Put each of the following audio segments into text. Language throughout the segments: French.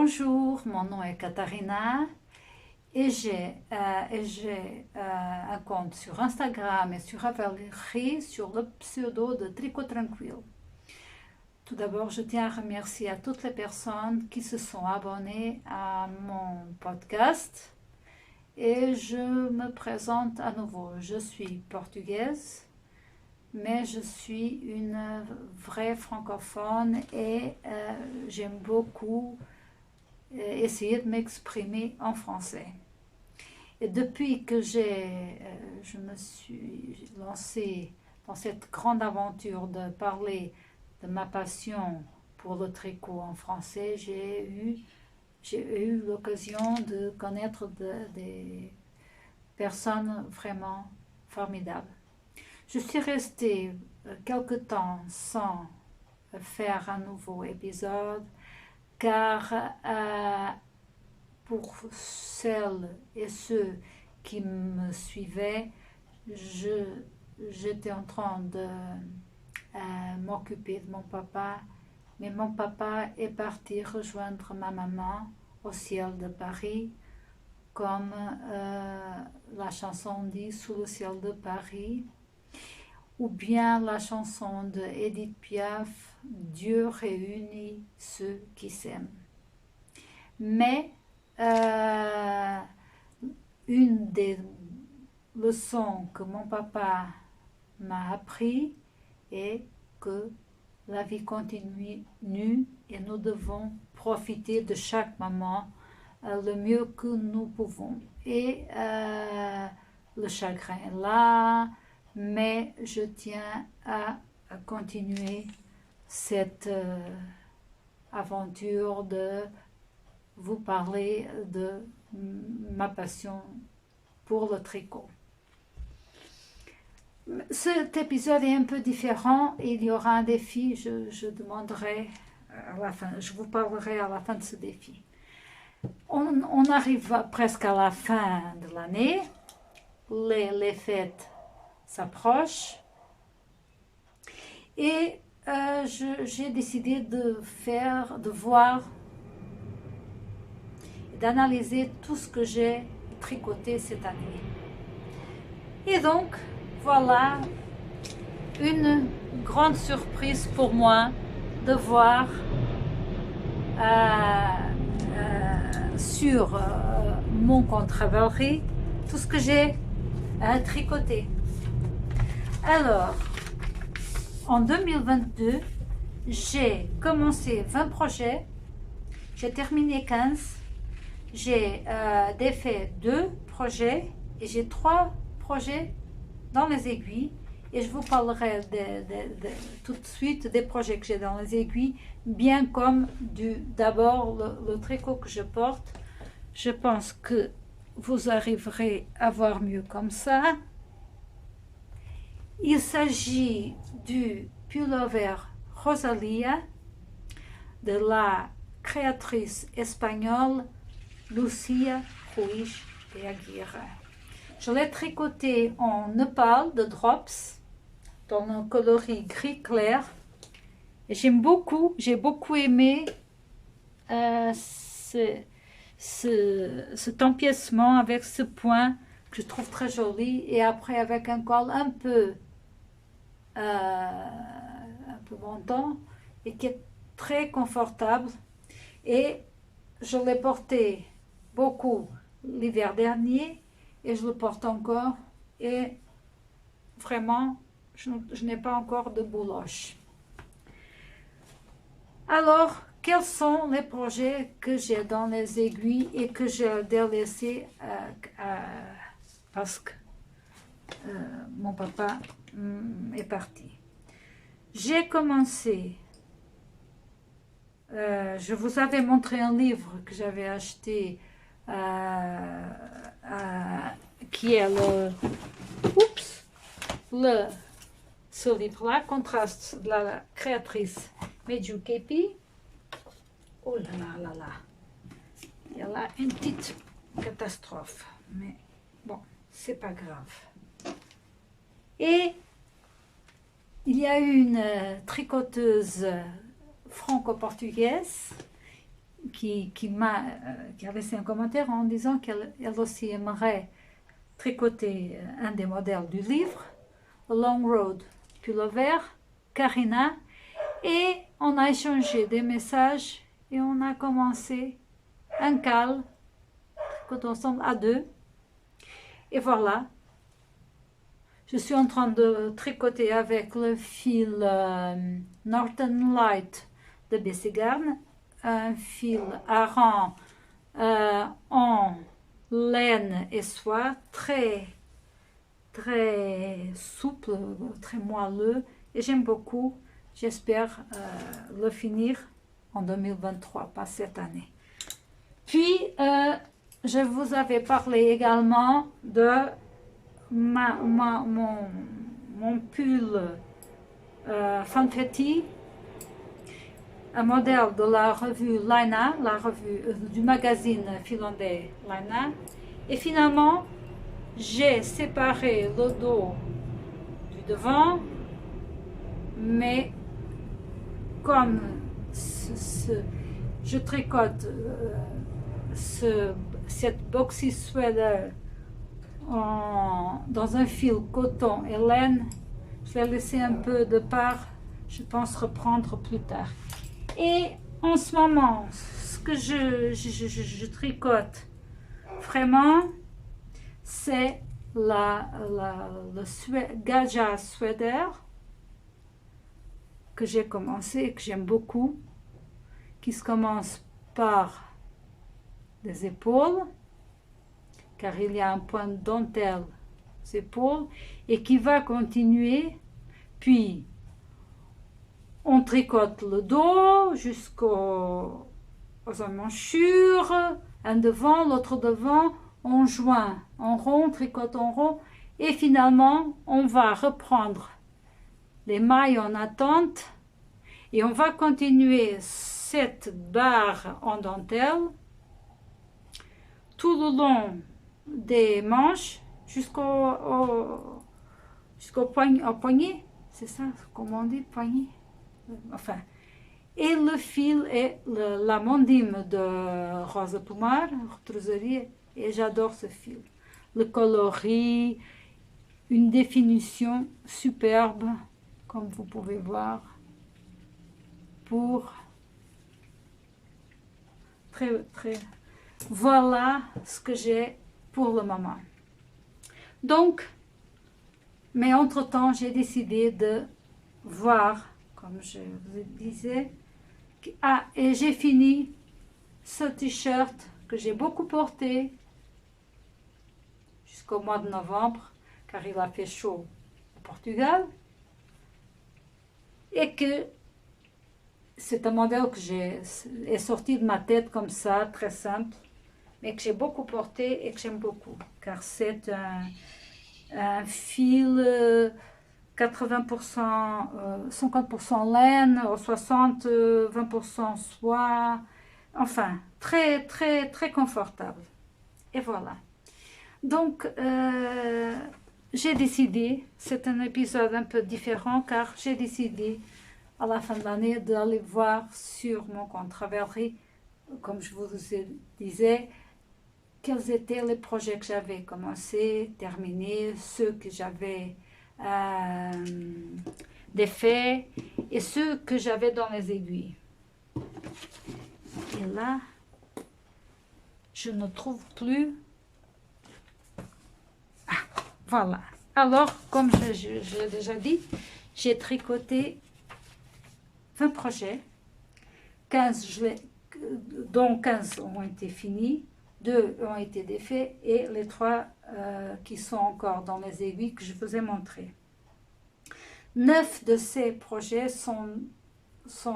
Bonjour, mon nom est Katharina et j'ai un compte sur Instagram et sur Ravelry sur le pseudo de Tricot Tranquille. Tout d'abord, je tiens à remercier à toutes les personnes qui se sont abonnées à mon podcast et je me présente à nouveau. Je suis portugaise, mais je suis une vraie francophone et j'aime beaucoup essayer de m'exprimer en français. Et depuis que je me suis lancée dans cette grande aventure de parler de ma passion pour le tricot en français, j'ai eu l'occasion de connaître des personnes vraiment formidables. Je suis restée quelque temps sans faire un nouveau épisode car pour celles et ceux qui me suivaient, j'étais en train de m'occuper de mon papa, mais mon papa est parti rejoindre ma maman au ciel de Paris, comme la chanson dit, sous le ciel de Paris, ou bien la chanson de Edith Piaf, Dieu réunit ceux qui s'aiment. Mais une des leçons que mon papa m'a appris est que la vie continue et nous devons profiter de chaque moment le mieux que nous pouvons. Et le chagrin est là, mais je tiens à continuer cette aventure de vous parler de ma passion pour le tricot. Cet épisode est un peu différent. Il y aura un défi. Je demanderai à la fin. Je vous parlerai à la fin de ce défi. On arrive presque à la fin de l'année. Les fêtes s'approchent. Et j'ai décidé de voir, d'analyser tout ce que j'ai tricoté cette année. Et donc, voilà une grande surprise pour moi de voir sur mon compte Ravelry tout ce que j'ai tricoté. Alors, en 2022, j'ai commencé 20 projets, j'ai terminé 15, j'ai défait 2 projets et j'ai 3 projets dans les aiguilles et je vous parlerai tout de suite des projets que j'ai dans les aiguilles, bien comme d'abord le tricot que je porte. Je pense que vous arriverez à voir mieux comme ça. Il s'agit du pullover Rosalia de la créatrice espagnole Lucia Ruiz de Aguirre. Je l'ai tricoté en nopal de drops dans un coloris gris clair. Et j'ai beaucoup aimé cet empiècement avec ce point que je trouve très joli et après avec un col un peu montant et qui est très confortable. Et je l'ai porté beaucoup l'hiver dernier et je le porte encore et vraiment je n'ai pas encore de bouloche. Alors, quels sont les projets que j'ai dans les aiguilles et que j'ai délaissés parce que mon papa est parti. J'ai commencé, je vous avais montré un livre que j'avais acheté qui est ce livre-là, Contraste de la créatrice Medju Kepi. Oh là là là là, il y a là une petite catastrophe, mais bon, c'est pas grave. Et il y a une tricoteuse franco-portugaise, qui a laissé un commentaire en disant qu'elle aussi aimerait tricoter un des modèles du livre, A Long Road, pull vert, Karina, et on a échangé des messages et on a commencé un cal, tricoter ensemble à deux, et voilà. Je suis en train de tricoter avec le fil Northern Light de Bessigarn, un fil Aran en laine et soie, très souple, très moelleux, et j'aime beaucoup. J'espère le finir en 2023, pas cette année. Puis, je vous avais parlé également de mon pull Fanfetti, un modèle de la revue Laina, la revue du magazine finlandais Laina. Et finalement, j'ai séparé le dos du devant, mais comme je tricote cette boxy sweater dans un fil coton et laine, je vais laisser un peu de part, je pense reprendre plus tard. Et en ce moment, ce que je tricote vraiment, c'est le Gaja sweater que j'ai commencé et que j'aime beaucoup, qui se commence par les épaules, car il y a un point de dentelle aux épaules, et qui va continuer, puis on tricote le dos jusqu'aux emmanchures, un devant, l'autre devant, on joint en rond, tricote en rond, et finalement on va reprendre les mailles en attente et on va continuer cette barre en dentelle tout le long des manches jusqu'au poignet, c'est ça, comment on dit, poignet, enfin. Et le fil est la mondime de Rosa Pomar, retrousserie, et j'adore ce fil. Le coloris, une définition superbe, comme vous pouvez voir, pour très. Voilà ce que j'ai pour le moment. Donc, mais entre-temps, j'ai décidé de voir, comme je vous disais, et j'ai fini ce t-shirt que j'ai beaucoup porté jusqu'au mois de novembre, car il a fait chaud au Portugal, et que c'est un modèle que est sorti de ma tête comme ça, très simple, mais que j'ai beaucoup porté et que j'aime beaucoup, car c'est un fil 80%, 50% laine, 60, 20% soie, enfin, très confortable. Et voilà. Donc, j'ai décidé, c'est un épisode un peu différent, car j'ai décidé à la fin de l'année d'aller voir sur mon compte Ravelry, comme je vous disais, quels étaient les projets que j'avais commencé, terminés, ceux que j'avais défaits et ceux que j'avais dans les aiguilles. Et là, je ne trouve plus. Ah, voilà. Alors, comme je l'ai déjà dit, j'ai tricoté 20 projets, 15 dont 15 ont été finis, 2 ont été défaits et les 3 qui sont encore dans les aiguilles que je vous ai montré. 9 de ces projets sont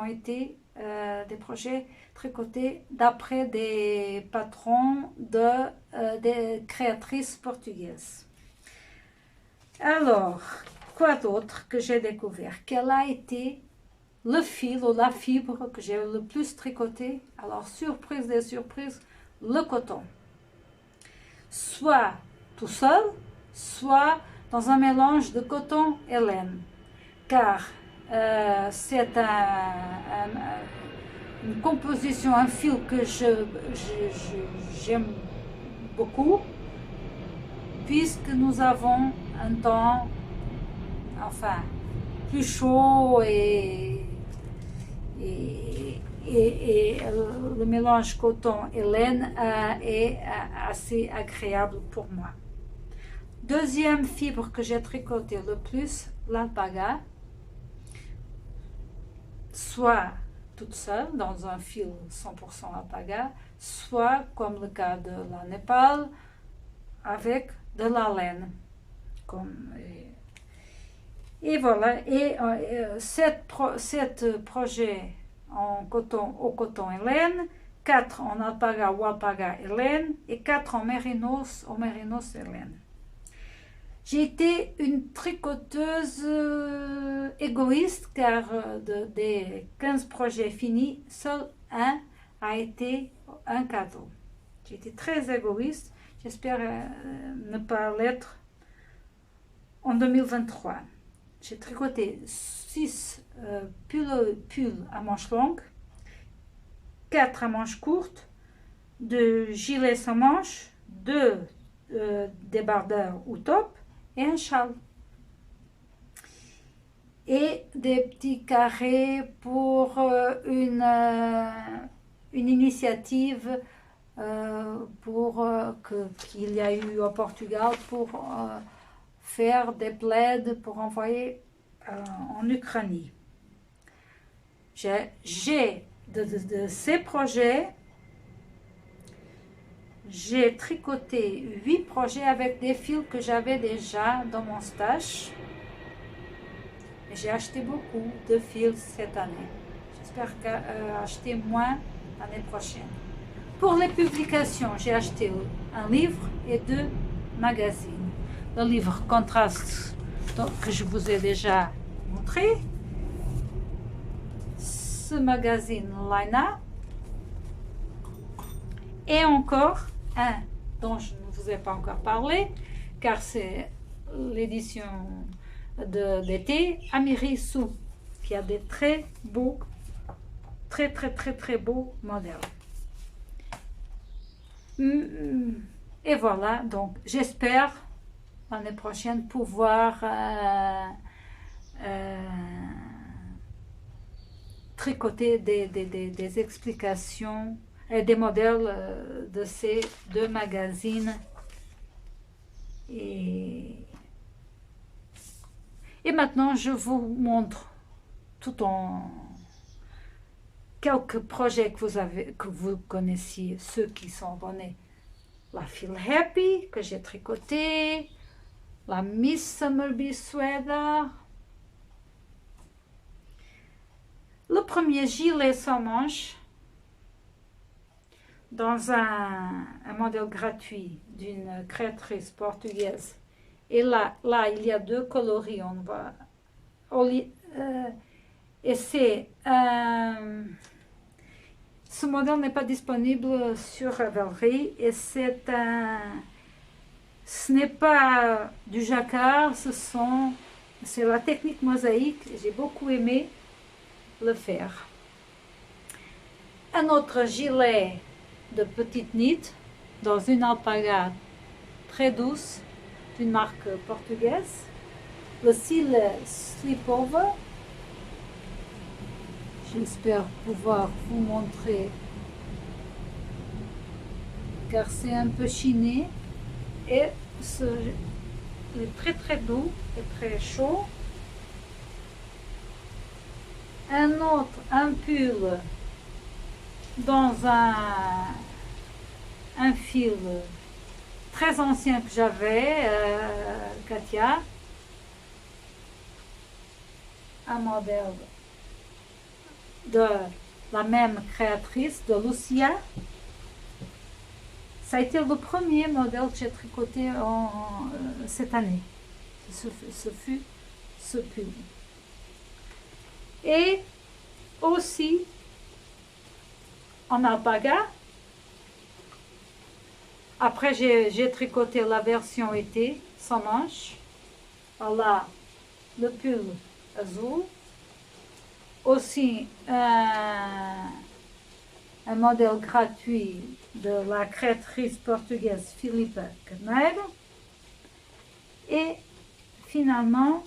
été des projets tricotés d'après des patrons des créatrices portugaises. Alors, quoi d'autre que j'ai découvert? Quel a été le fil ou la fibre que j'ai le plus tricoté? Alors, surprise des surprises, le coton. Soit tout seul, soit dans un mélange de coton et laine. Car c'est une composition, un fil que j'aime beaucoup, puisque nous avons un temps, enfin, plus chaud et le mélange coton et laine est assez agréable pour moi. Deuxième fibre que j'ai tricoté le plus, l'alpaga, soit toute seule dans un fil 100% alpaga, soit comme le cas de la Népal, avec de la laine. Et voilà, et sept projets au coton et laine, 4 en alpaga ou alpaga et laine, et 4 en mérinos et laine. J'ai été une tricoteuse égoïste car des 15 projets finis, seul un a été un cadeau. J'ai été très égoïste, j'espère ne pas l'être en 2023. J'ai tricoté 6 pulls à manches longues, 4 à manches courtes, 2 gilets sans manches, 2 débardeurs ou top, et un châle. Et des petits carrés pour une initiative qu'il y a eu au Portugal pour faire des plaids pour envoyer en Ukraine. J'ai de ces projets, j'ai tricoté 8 projets avec des fils que j'avais déjà dans mon stash. J'ai acheté beaucoup de fils cette année. J'espère acheter moins l'année prochaine. Pour les publications, j'ai acheté un livre et 2 magazines. Le livre Contraste que je vous ai déjà montré. Ce magazine Laina. Et encore un dont je ne vous ai pas encore parlé, car c'est l'édition d'été, Amiri Sou, qui a des très beaux modèles. Et voilà, donc j'espère l'année prochaine pouvoir tricoter des explications et des modèles de ces 2 magazines. Et maintenant, je vous montre tout en quelques projets que vous connaissiez, ceux qui sont abonnés. La Feel Happy que j'ai tricoté, la Miss Summerby Sweater, le premier gilet sans manches dans un modèle gratuit d'une créatrice portugaise. Et là, il y a 2 coloris. On va et c'est ce modèle n'est pas disponible sur Ravelry et ce n'est pas du jacquard, c'est la technique mosaïque. J'ai beaucoup aimé le faire. Un autre gilet de petite nid dans une alpaga très douce d'une marque portugaise, le style Slipover. J'espère pouvoir vous montrer car c'est un peu chiné et il est très doux et très chaud. Un pull dans un fil très ancien que j'avais, Katia, un modèle de la même créatrice, de Lucia. Ça a été le premier modèle que j'ai tricoté cette année. Ce fut ce pull. Et aussi en alpaga. Après, j'ai tricoté la version été sans manches. Voilà le pull azul. Aussi un modèle gratuit de la créatrice portugaise Filipa Carneiro. Et finalement,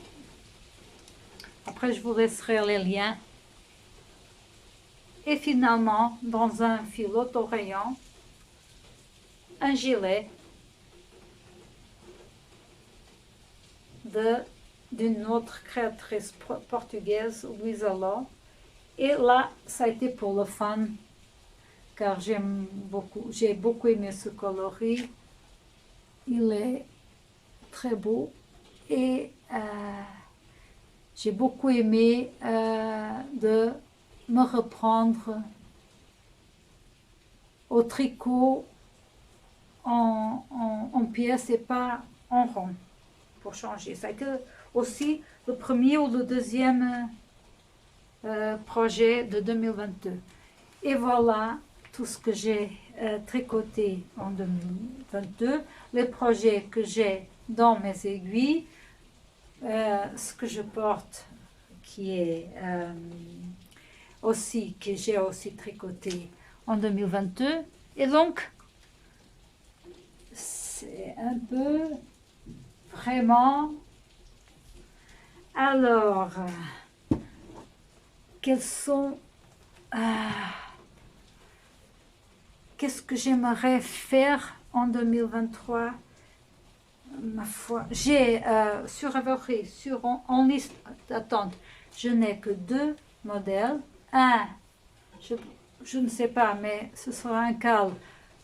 après je vous laisserai les liens. Et finalement, dans un fil auto-rayant, un gilet d'une autre créatrice portugaise, Luisa Ló. Et là, ça a été pour le fun, car j'ai beaucoup aimé ce coloris. Il est très beau et j'ai beaucoup aimé de me reprendre au tricot en pièces et pas en rond pour changer. Ça a été aussi le premier ou le deuxième projet de 2022. Et voilà tout ce que j'ai tricoté en 2022, les projets que j'ai dans mes aiguilles, ce que je porte qui est que j'ai aussi tricoté en 2022. Et donc, c'est un peu vraiment... Alors, qu'est-ce que j'aimerais faire en 2023? Ma foi, j'ai sur Ravelry, en liste d'attente, je n'ai que 2 modèles. Un, je ne sais pas, mais ce sera un cal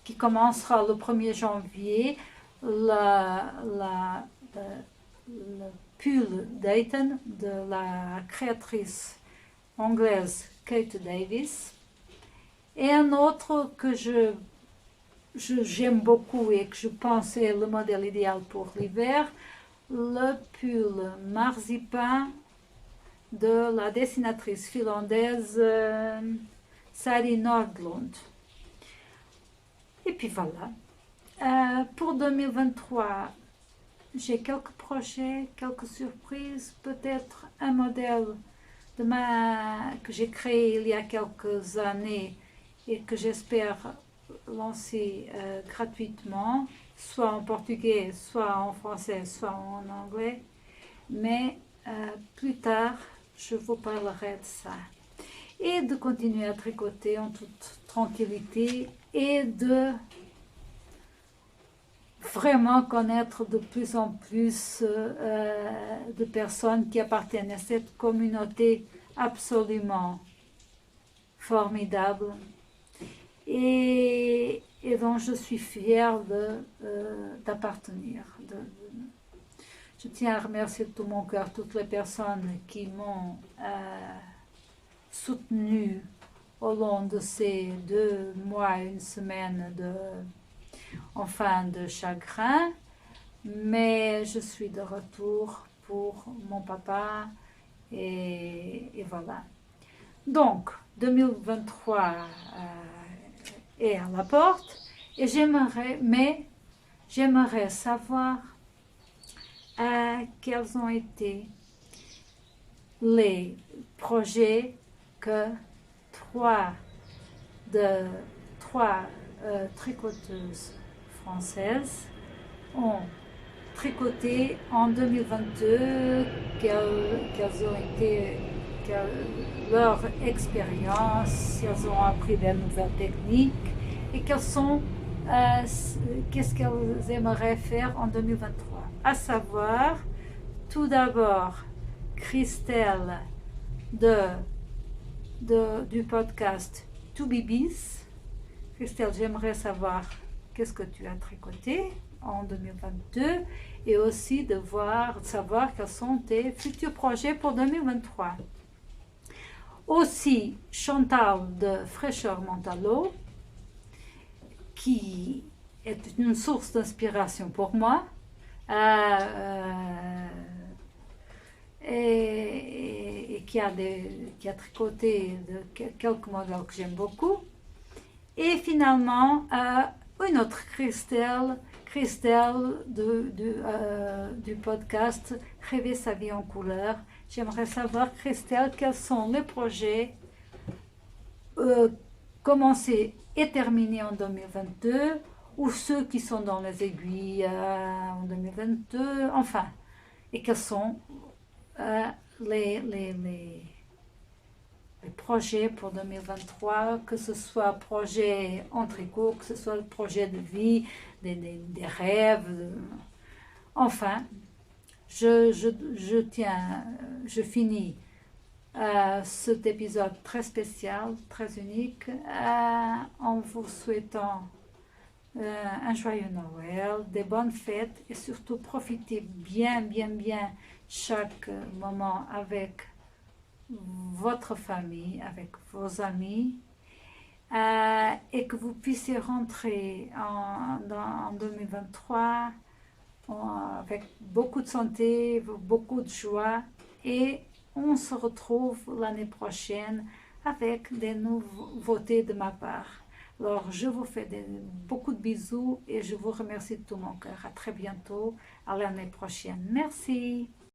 qui commencera le 1er janvier, le pull Dayton de la créatrice anglaise Kate Davis, et un autre que j'aime beaucoup et que je pense est le modèle idéal pour l'hiver, le pull marzipan de la dessinatrice finlandaise Sari Nordlund. Et puis voilà. Pour 2023, j'ai quelques projets, quelques surprises, peut-être un modèle que j'ai créé il y a quelques années et que j'espère lancer gratuitement, soit en portugais, soit en français, soit en anglais. Mais plus tard, je vous parlerai de ça. Et de continuer à tricoter en toute tranquillité et de vraiment connaître de plus en plus de personnes qui appartiennent à cette communauté absolument formidable et dont je suis fière d'appartenir. Je tiens à remercier de tout mon cœur toutes les personnes qui m'ont soutenue au long de ces 2 mois et 1 semaine de chagrin, mais je suis de retour pour mon papa et voilà. Donc 2023 est à la porte et j'aimerais savoir quels ont été les projets que 3 tricoteuses françaises ont tricoté en 2022, quelles ont été leur expérience, si elles ont appris des nouvelles techniques et qu'est-ce qu'elles aimeraient faire en 2023. À savoir, tout d'abord, Christelle du podcast To Bibis. Christelle, j'aimerais savoir qu'est-ce que tu as tricoté en 2022 et aussi savoir quels sont tes futurs projets pour 2023. Aussi Chantal de Fraîcheur Mentalo, qui est une source d'inspiration pour moi et qui a tricoté quelques modèles que j'aime beaucoup. Et finalement, une autre Christelle du podcast Rêver sa vie en couleur. J'aimerais savoir, Christelle, quels sont les projets commencer et terminer en 2022, ou ceux qui sont dans les aiguilles en 2022, enfin, et quels sont euh, les, les, les, les projets pour 2023, que ce soit projet en tricot, que ce soit le projet de vie, des rêves. Enfin, je finis cet épisode très spécial, très unique, en vous souhaitant un joyeux Noël, des bonnes fêtes et surtout profitez bien chaque moment avec votre famille, avec vos amis, et que vous puissiez rentrer en 2023 avec beaucoup de santé, beaucoup de joie, et on se retrouve l'année prochaine avec des nouveautés de ma part. Alors, je vous fais beaucoup de bisous et je vous remercie de tout mon cœur. À très bientôt, à l'année prochaine. Merci.